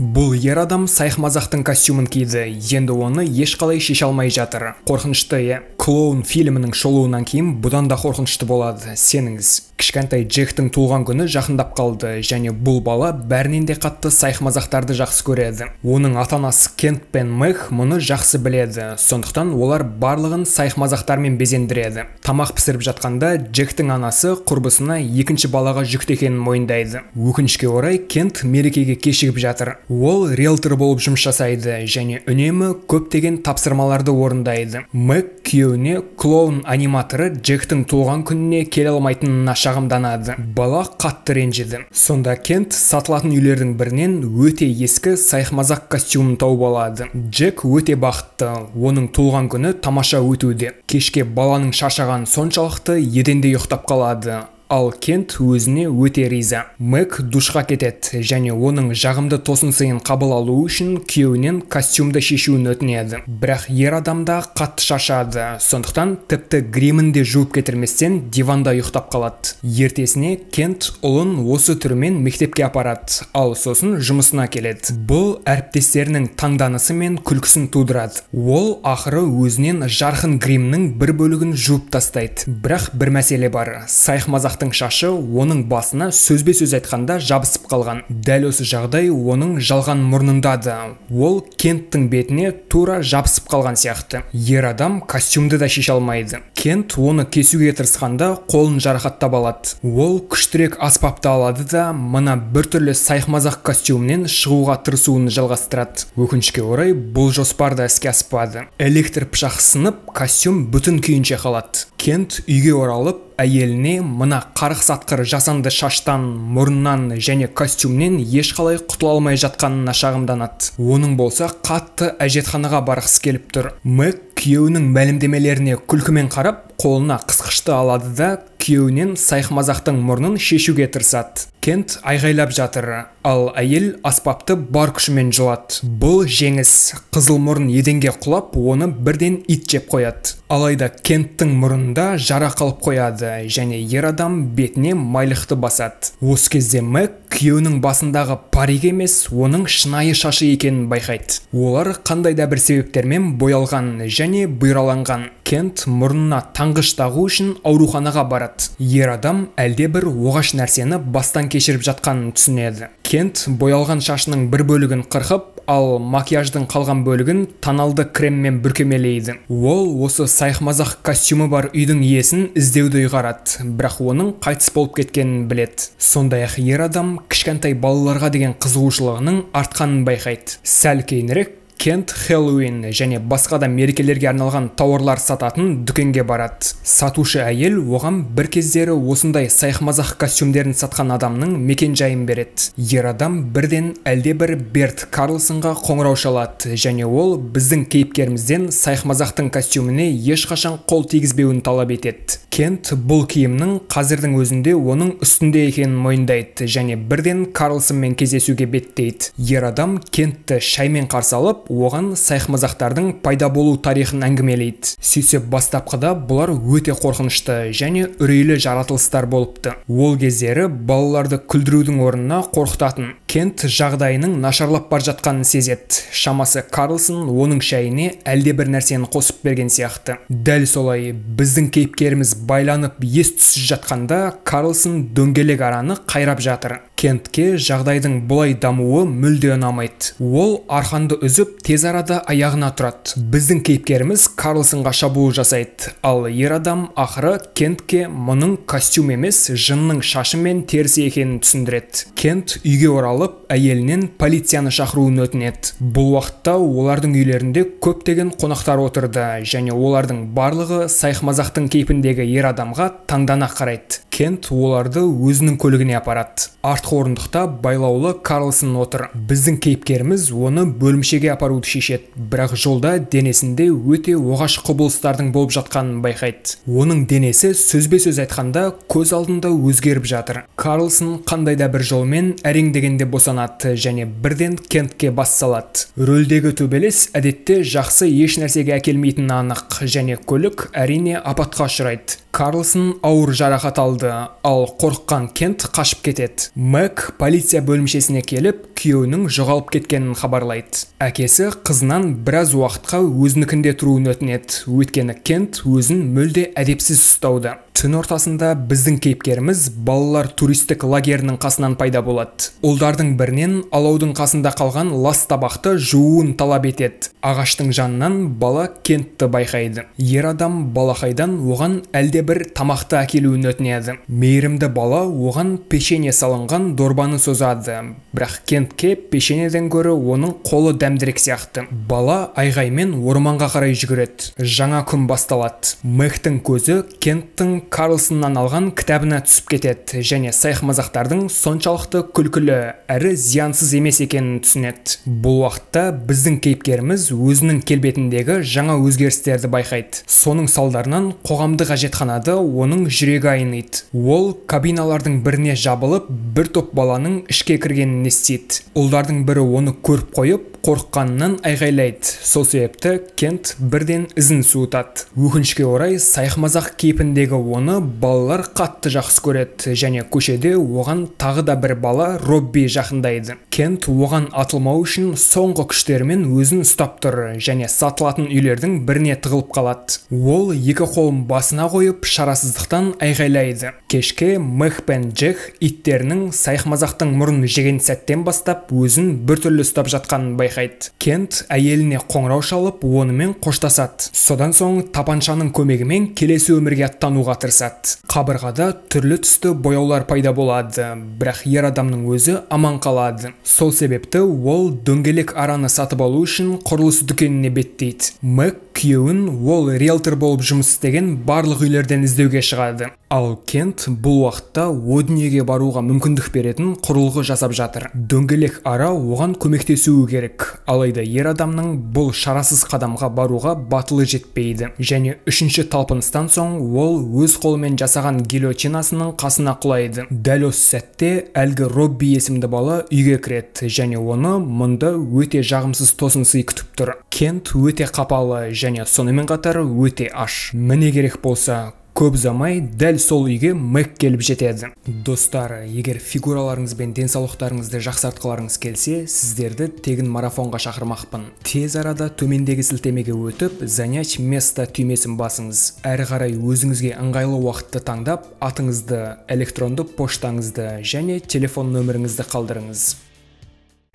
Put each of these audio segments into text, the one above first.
Бұл ер адам сайқымазақтың костюмын киді, енді оны ешқалай шеше алмай жатыр. Қорқынышты клоун фильмінің шолуынан кейін бұдан да қорқынышты болады, сеніңіз. Кішкентай Джектің туылған күні жақындап қалды, және бұл бала бәрінен де қатты сайқымазақтарды жақсы көреді. Оның ата-анасы Кент пен Мэг мұны жақсы біледі, сондықтан олар барлығын сайқымазақтармен безендіреді. Тамақ пісіріп жатқанда Джектің анасы құрбысына екінші балаға жүкті екенін мойындайды. Өкінішке орай Кент мерекеге кешігіп жатыр. Ол риэлтор болып жұмыс жасайды және үнемі көптеген тапсырмаларды орындайды. Мэг күйеуіне клоун аниматоры Джектің туылған күніне келе алмайтынына шағымданады. Бала қатты ренжіді. Сонда Кент сатылатын үйлердің бірінен өте ескі сайқымазақ костюмын тауып алады. Джек өте бақытты. Оның туылған күні тамаша өтуде. Кешке баланың шаршаған соншалықты еденде ұйықтап қалады. Ал Кент өзіне өте риза. Мэг душқа кетеді және оның жағымды тосын сыйын қабыл алу үшін күйеуінен костюмды шешуін өтінеді. Бірақ ер адамда қатты шаршады, сондықтан тіпті гримін де жуып кетірместен диванда ұйықтап қалады. Ертесіне Кент ұлын осы түрмен мектепке апарады, ал сосын жұмысына келеді. Бұл әріптестерінің таңданысы мен күлкісін тудырады. Ол ақыры өзінен жарқын гримнің бір бөлігін жуып тастайды. Бірақ бір мәселе бар. Сайқымазақ шашы оның басына сөзбе-сөз айтқанда жабысып қалған. Дәл осы жағдай оның жалған мұрнында да. Ол Кенттің бетіне тура жабысып қалған сияқты. Ер адам костюмды да шеше алмайды. Кент оны кесуге тырысқанда қолын жарақаттап алады. Ол күштірек аспапты алады да мына біртүрлі сайқымазақ костюмнен шығуға тырысуын жалғастырады. Өкінішке орай бұл жоспар да іске аспады. Электр пышақ сынып, костюм бүтін күйінше қалады. Кент үйге оралып, әйеліне мына қарғыс атқыр жасанды шаштан, мұрыннан және костюмнен ешқалай құтыла алмай жатқанына шағымданады. Оның болса қатты әжетханаға барғысы келіп тұр. Мэг күйеуінің мәлімдемелеріне күлкімен қарап, қолына қысқышты алады да күйеуінен сайқымазақтың мұрнын шешуге тырысады. Кент айғайлап жатыр, ал әйел аспапты бар күшімен жұлады. Бұл жеңіс. Қызыл мұрын еденге құлап, оны бірден ит жеп қояды. Алайда Кенттің мұрнында жара қалып қояды және ер адам бетіне майлықты басады. Осы кезде Мэг күйеуінің басындағы парик емес, оның шынайы шашы екенін байқайды. Олар қандай да бір себептермен боялған және бұйраланған. Кент мұрнына таңғыш тағу үшін ауруханаға барады. Ер адам әлде бір оғаш нәрсені бастан кешіріп жатқанын түсінеді. Кент боялған шашының бір бөлігін қырқып, ал макияждың қалған бөлігін тоналды креммен бүркемелейді. Ол осы сайқымазақ костюмі бар үйдің иесін іздеуді ұйғарады, бірақ оның қайтыс болып кеткенін біледі. Сондай-ақ ер адам кішкентай балаларға деген қызығушылығының артқанын байқайды. Сәл кейінірек Кент Хэллоуин және басқа да мерекелерге арналған тауарлар сататын дүкенге барады. Сатушы әйел оған бір кездері осындай сайқымазақ костюмдерін сатқан адамның мекен жайын береді. Ер адам бірден әлде бір Берт Карлсонға қоңырау шалады және ол біздің кейіпкерімізден сайқымазақтың костюміне ешқашан қол тигізбеуін талап етеді. Кент бұл киімнің қазірдің өзінде оның үстінде екенін мойындайды және бірден Карлсонмен кездесуге беттейді. Ер адам Кентті шаймен қарсы алып, оған сайқымазақтардың пайда болу тарихын әңгімелейді. Сөйтсе бастапқыда бұлар өте қорқынышты және үрейлі жаратылыстар болыпты. Ол кездері балаларды күлдірудің орнына қорқытатын. Кент жағдайының нашарлап бар жатқанын сезеді. Шамасы Карлсон оның шайіне әлде бір нәрсені қосып берген сияқты. Дәл солай біздің кейіпкеріміз байланып ес-түссіз жатқанда Карлсон дөңгелек араны қайрап жатыр. Кентке жағдайдың бұлай дамуы мүлде ұнамайды. Ол арқанды үзіп тез арада аяғына тұрады. Біздің кейіпкеріміз Карлсонға шабуыл жасайды, ал ер адам ақыры Кентке мұның костюм емес, жынның шашы мен терісі екенін түсіндіреді. Кент үйге оралып, әйелінен полицияны шақыруын өтінеді. Бұл уақытта олардың үйлерінде көптеген қонақтар отырды және олардың барлығы сайқымазақтың кейпіндегі ер адамға таңдана қарайды. Кент оларды өзінің көлігіне апарады. Артқы орындықта байлаулы Карлсон отыр. Біздің кейіпкеріміз оны бөлімшеге апаруды шешеді, бірақ жолда денесінде өте оғаш құбылыстардың болып жатқанын байқайды. Оның денесі сөзбе-сөз айтқанда көз алдында өзгеріп жатыр. Карлсон қандай да бір жолмен әрең дегенде босанады және бірден Кентке бас салады. Рөлдегі төбелес әдетте жақсы еш нәрсеге әкелмейтіні анық және көлік әрине апатқа ұшырайды. Карлсон ауыр жарақат алды, ал қорыққан Кент қашып кетеді. Мэг полиция бөлімшесіне келіп, күйеуінің жоғалып кеткенін хабарлайды. Әкесі қызынан біраз уақытқа өзінікінде тұруын өтінеді, өйткені Кент өзін мүлде әдепсіз ұстауда. Түн ортасында біздің кейіпкеріміз балалар туристік лагерінің қасынан пайда болады. Ұлдардың бірінен алаудың қасында қалған лас табақты жууын талап етеді. Ағаштың жанынан бала Кентті байқайды. Ер адам балақайдан оған әлде бір тамақты әкелуін өтінеді. Мейірімді бала оған печенье салынған дорбаны созады. Бірақ Кентке печеньеден гөрі оның қолы дәмдірек сияқты. Бала айғаймен орманға қарай жүгіреді. Жаңа күн басталады. Мэгтің көзі Кенттің Карлсоннан алған кітабына түсіп кетеді және сайқымазақтардың соншалықты күлкілі әрі зиянсыз емес екенін түсінеді. Бұл уақытта біздің кейіпкеріміз өзінің келбетіндегі жаңа өзгерістерді байқайды. Соның салдарынан қоғамдық әжетханада оның жүрегі айниды. Ол кабиналардың біріне жабылып, бір топ баланың ішке кіргенін естиді. Ұлдардың бірі оны көріп қойып, қорыққанынан айғайлайды. Сол себепті Кент бірден ізін суытады. Өкінішке орай, сайқымазақ кейпіндегі оны балалар қатты жақсы көреді және көшеде оған тағы да бір бала Робби жақындайды. Кент оған атылмау үшін соңғы күштерімен өзін ұстап тұр және сатылатын үйлердің біріне тығылып қалады. Ол екі қолын басына қойып шарасыздықтан айғайлайды. Кешке Мэг пен Джек иттерінің сайқымазақтың мұрын жеген сәттен бастап өзін біртүрлі ұстап жатқанын байқайды. Кент әйеліне қоңырау шалып, онымен қоштасады. Содан соң тапаншаның көмегімен келесі өмірге аттануға тырысады. Қабырғада түрлі түсті бояулар пайда болады, бірақ ер адамның өзі аман қалады. Сол себепті ол дөңгелек араны сатып алу үшін құрылыс дүкеніне беттейді. Мэг күйеуін ол риэлтор болып жұмыс істеген барлық үйлерден іздеуге шығады. Ал Кент бұл уақытта о дүниеге баруға мүмкіндік беретін құрылғы жасап жатыр. Дөңгелек ара оған көмектесуі керек. Алайда ер адамның бұл шарасыз қадамға баруға батылы жетпейді. Және үшінші талпыныстан соң ол өз қолымен жасаған гильотинасының қасына құлайды. Дәл осы сәтте әлгі Робби есімді бала үйге кіреді және оны мұнда өте жағымсыз тосын сый күтіп тұр. Кент өте қапалы және сонымен қатар өте аш. Міне керек болса, көп ұзамай дәл сол үйге Мэг келіп жетеді. Достар, егер фигураларыңыз бен денсаулықтарыңызды жақсартқыларыңыз келсе, сіздерді тегін марафонға шақырмақпын. Тез арада төмендегі сілтемеге өтіп, занять место түймесін басыңыз. Әрі қарай өзіңізге ыңғайлы уақытты таңдап, атыңызды, электронды поштаңызды және телефон нөміріңізді қалдырыңыз.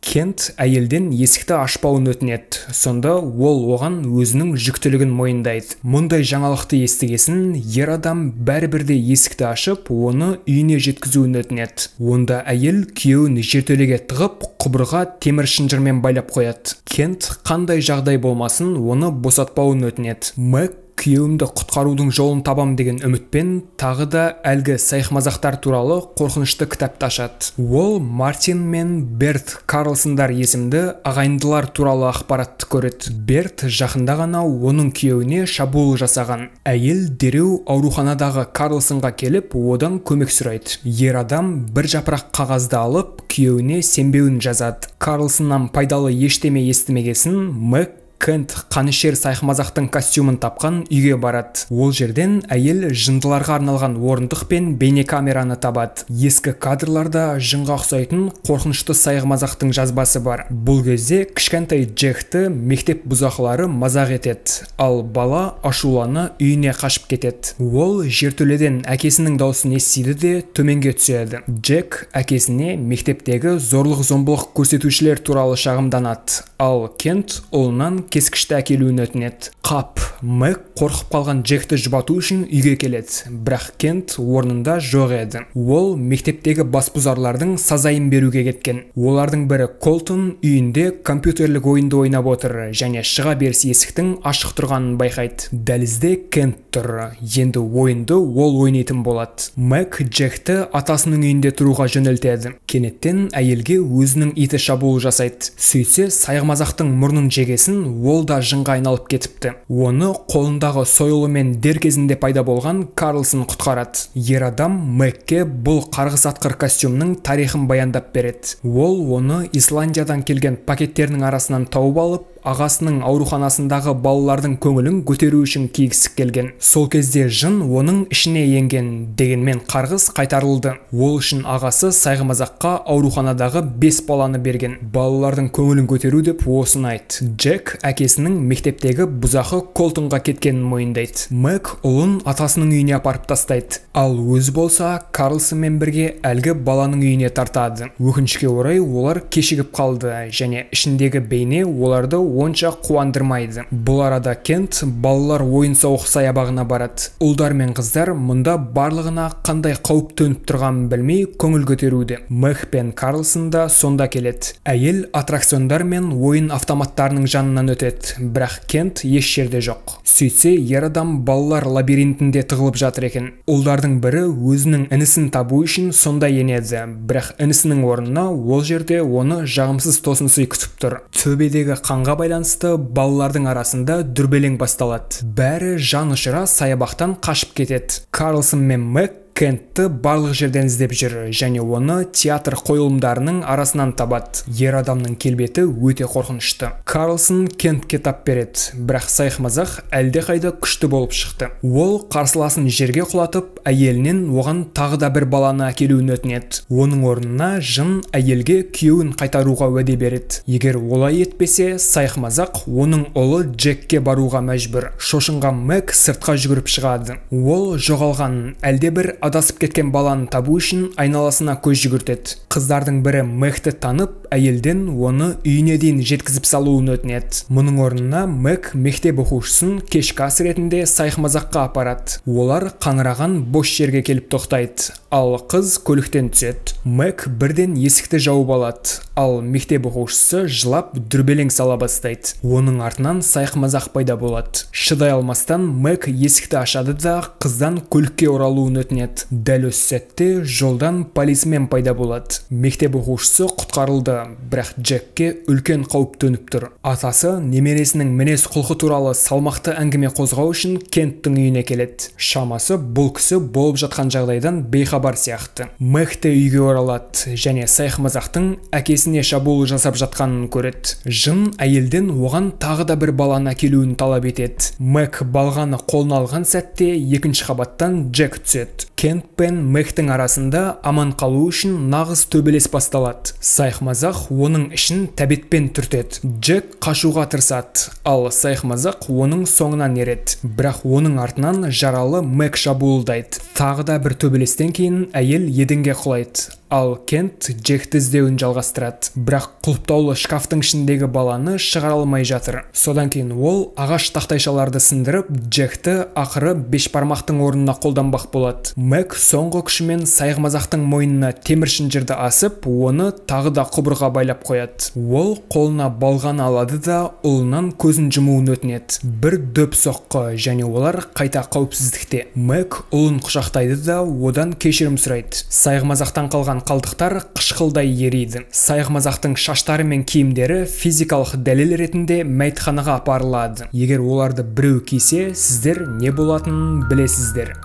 Кент әйелден есікті ашпауын өтінеді. Сонда ол оған өзінің жүктілігін мойындайды. Мұндай жаңалықты естігесін, ер адам бәрібірде есікті ашып, оны үйіне жеткізуін өтінеді. Онда әйел күйеуін жертөлеге тығып, құбырға темір шынжырмен байлап қояды. Кент қандай жағдай болмасын, оны босатпауын өтінеді. Мэг күйеуімді құтқарудың жолын табам деген үмітпен тағы да әлгі сайқымазақтар туралы қорқынышты кітапты ашады. Ол Мартин мен Берт Карлсондар есімді ағайындылар туралы ақпаратты көреді. Берт жақында ғана оның күйеуіне шабуыл жасаған. Әйел дереу ауруханадағы Карлсонға келіп, одан көмек сұрайды. Ер адам бір жапырақ қағазды алып, күйеуіне сенбеуін жазады. Карлсоннан пайдалы ештеме естімегесін, Мэг Кент қанішер сайқымазақтың костюмын тапқан үйге барады. Ол жерден әйел жындыларға арналған орындық пен бейнекамераны табады. Ескі кадрларда жынға ұқсайтын қорқынышты сайқымазақтың жазбасы бар. Бұл кезде кішкентай Джекті мектеп бұзақылары мазақ етеді, ал бала ашулана үйіне қашып кетеді. Ол жертөледен әкесінің дауысын естиді де төменге түседі. Джек әкесіне мектептегі зорлық-зомбылық көрсетушілер туралы шағымданады, ал Кент ұлынан кескішті әкелуін өтінеді. Қап, Мэг қорқып қалған Джекті жұбату үшін үйге келеді, бірақ Кент орнында жоқ еді. Ол мектептегі басбұзарлардың сазайын беруге кеткен. Олардың бірі Колтон үйінде компьютерлік ойынды ойнап отыр және шыға беріс есіктің ашық тұрғанын байқайды. Дәлізде Кент тұр. Енді ойынды ол ойнайтын болады. Мэг Джекті атасының үйінде тұруға жөнелтеді. Кенеттен әйелге өзінің иті шабуыл жасайды. Сөйтсе, сайқымазақтың мұрнын жегесін ол да жынға айналып кетіпті. Оны қолындағы сойылымен дер кезінде пайда болған Карлсон құтқарады. Ер адам Мэгке бұл қарғыс атқыр костюмның тарихын баяндап береді. Ол оны Исландиядан келген пакеттерінің арасынан тауып алып, ағасының ауруханасындағы балалардың көңілін көтеру үшін кигісі келген. Сол кезде жын оның ішіне енген, дегенмен қарғыс қайтарылды. Ол үшін ағасы сайғымазаққа ауруханадағы 5 баланы берген. Балалардың көңілін көтеру деп осыны айтты. Джек әкесінің мектептегі бұзақы Колтонға кеткенін мойындайды. Мэг ұлын атасының үйіне апарып тастайды. Ал өзі болса Карлсонмен бірге әлгі баланың үйіне тартады. Өкінішке орай олар кешігіп қалды және ішіндегі бейне оларды онша қуандырмайды. Бұл арада Кент балалар ойын-сауық саябағына барады. Ұлдар мен қыздар мұнда барлығына қандай қауіп төніп тұрғанын білмей көңіл көтеруде. Мэг пен Карлсон да сонда келеді. Әйел аттракциондар мен ойын автоматтарының жанынан өтеді, бірақ Кент еш жерде жоқ. Сөйтсе, ер адам балалар лабиринтінде тығылып жатыр екен. Ұлдардың бірі өзінің інісін табу үшін сонда енеді, бірақ інісінің орнына ол жерде оны жағымсыз тосынсый күтіп тұр. Төбедегі қанға байланысты балалардың арасында дүрбелең басталады. Бәрі жан ұшыра саябақтан қашып кетеді. Карлсон мен Мэг Кентті барлық жерден іздеп жүр және оны театр қойылымдарының арасынан табады. Ер адамның келбеті өте қорқынышты. Карлсон Кентке тап береді, бірақ сайқымазақ әлде қайда күшті болып шықты. Ол қарсыласын жерге құлатып, әйелінен оған тағы да бір баланы әкелуін өтінеді. Оның орнына жын әйелге күйеуін қайтаруға уәде береді. Егер олай етпесе, сайқымазақ оның ұлы Джекке баруға мәжбүр. Шошынған Мэг сыртқа жүгіріп шығады. Ол жоғалған әлде бір адасып кеткен баланы табу үшін айналасына көз жүгіртеді. Қыздардың бірі Мэгті танып, әйелден оны үйіне дейін жеткізіп салуын өтінеді. Мұның орнына Мэг мектеп оқушысын кешкі ас ретінде сайқымазаққа апарады. Олар қаңыраған бос жерге келіп тоқтайды, ал қыз көліктен түседі. Мэг бірден есікті жауып алады, ал мектеп оқушысы жылап дүрбелең сала бастайды. Оның артынан сайқымазақ пайда болады. Шыдай алмастан Мэг есікті ашады да қыздан көлікке оралуын өтінеді. Дәл осы сәтте жолдан полисмен пайда болады. Мектеп оқушысы құтқарылды, бірақ Джекке үлкен қауіп төніп тұр. Атасы немересінің мінез құлқы туралы салмақты әңгіме қозғау үшін Кенттің үйіне келеді. Шамасы бұл кісі болып жатқан жағдайдан бейхабар сияқты. Мэгті үйге оралады және сайқымазақтың әкесіне шабуыл жасап жатқанын көреді. Жын әйелден оған тағы да бір баланы әкелуін талап етеді. Мэг балғаны қолына алған сәтте екінші қабаттан Джек түседі. Кент пен Мэгтің арасында аман қалу үшін нағыз төбелес басталады. Сайқымазақ оның ішін тәбетпен түртеді. Джек қашуға тырысады, ал сайқымазақ оның соңынан ереді. Бірақ оның артынан жаралы Мэг шабуылдайды. Тағы да бір төбелестен кейін әйел еденге құлайды. Ал Кент Джекті іздеуін жалғастырады. Бірақ құлыптаулы шкафтың ішіндегі баланы шығара алмай жатыр. Содан кейін ол ағаш тақтайшаларды сындырып, Джекті ақыры бешбармақтың орнына қолданбақ болады. Мэг соңғы күшімен сайқымазақтың мойнына темір шынжырды асып, оны тағы да құбырға байлап қояды. Ол қолына балғаны алады да ұлынан көзін жұмуын өтінеді. Бір дөп соққы және олар қайта қауіпсіздікте. Мэг ұлын құшақтайды да одан кешірім сұрайды. Сайқымазақтан қалған қалдықтар қышқылдай ериді. Сайқымазақтың шаштары мен киімдері физикалық дәлел ретінде мәйітханаға апарылады. Егер оларды біреу кисе, сіздер не болатынын білесіздер.